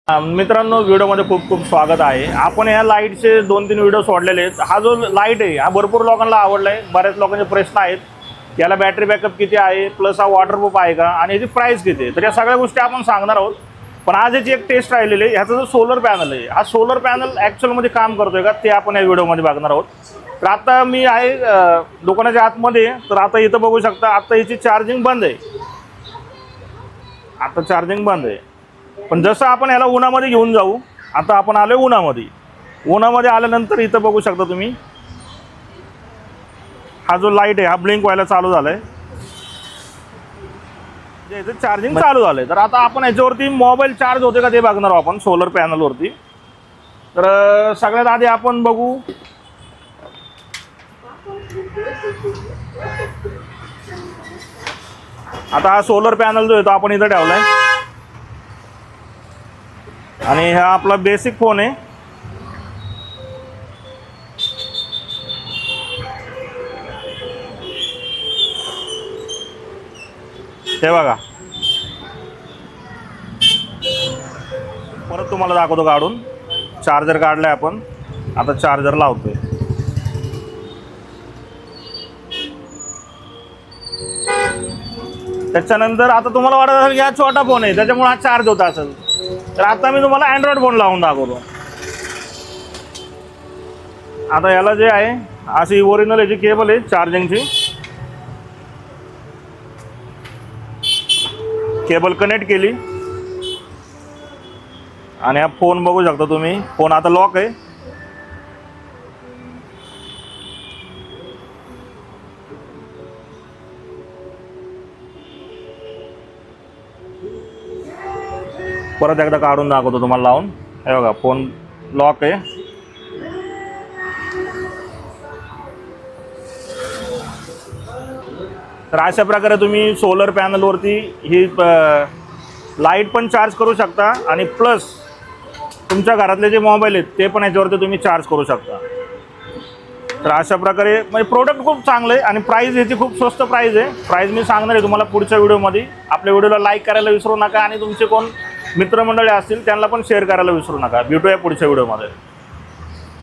मित्रांनो, व्हिडिओमध्ये खूप खूप स्वागत आहे। आपण या लाईटचे 2-3 व्हिडिओ सोडलेले आहेत। हा जो लाईट आहे हा भरपूर लोकांना आवडला आहे। बऱ्याच लोकांचे प्रश्न आहेत याला बॅटरी बॅकअप किती आहे, प्लस हा वॉटरप्रूफ आहे का आणि याची प्राइस किती आहे। तर या सगळ्या गोष्टी आपण सांगणार आहोत। पण आज याची एक टेस्ट राहिलेली आहे। ह्याचा जो सोलर पॅनल आहे हा सोलर पॅनल ॲक्च्युअलमध्ये काम करतोय का ते आपण या व्हिडिओमध्ये बघणार आहोत। तर आता मी आहे दुकानाच्या आतमध्ये। तर आता इथं बघू शकता आता याची चार्जिंग बंद आहे। आता चार्जिंग बंद आहे। पण जसं आपण याला उन्हामध्ये घेऊन जाऊ, आता आपण आलोय उन्हामध्ये आल्यानंतर इथं बघू शकता तुम्ही हा जो लाईट आहे हा ब्लिंक व्हायला चालू झालाय, म्हणजे इथं चार्जिंग चालू झालंय। तर आता आपण याच्यावरती मोबाईल चार्ज होते का ते बघणार आहोत आपण सोलर पॅनलवरती। तर सगळ्यात आधी आपण बघू आता हा सोलर पॅनल जो आहे तो आपण इथं ठेवलाय आणि हा आपला बेसिक फोन आहे। हे बघा, परत तुम्हाला दाखवतो काढून। चार्जर काढलाय आपण, आता चार्जर लावतोय। त्याच्यानंतर आता तुम्हाला वाटत असेल की हा छोटा फोन आहे त्याच्यामुळे हा चार्ज होत असेल, तर आता मी तुम्हाला अँड्रॉइड फोन लावून दाखवतो। आता याला जे आहे अशी ओरिजिनल याची केबल आहे, चार्जिंगची केबल कनेक्ट केली आणि हा फोन बघू शकता तुम्ही। फोन आता लॉक आहे। परत एकदा काढून दाखवतो तुम्हाला लावून। हे बघा, फोन लॉक आहे। तर अशा प्रकारे तुम्ही सोलर पॅनलवरती ही लाईट पण चार्ज करू शकता आणि प्लस तुमच्या घरातले जे मोबाईल आहेत ते पण याच्यावरती तुम्ही चार्ज करू शकता। तर अशा प्रकारे म्हणजे प्रोडक्ट खूप चांगलं आहे आणि प्राईस याची खूप स्वस्त प्राईस आहे। प्राईस मी सांगणार आहे तुम्हाला पुढच्या व्हिडिओमध्ये। आपल्या व्हिडिओला लाईक करायला विसरू नका आणि तुमचे कोण मित्रमंडळी असतील त्यांना पण शेअर करायला विसरू नका। भेटूया पुढच्या व्हिडिओमध्ये।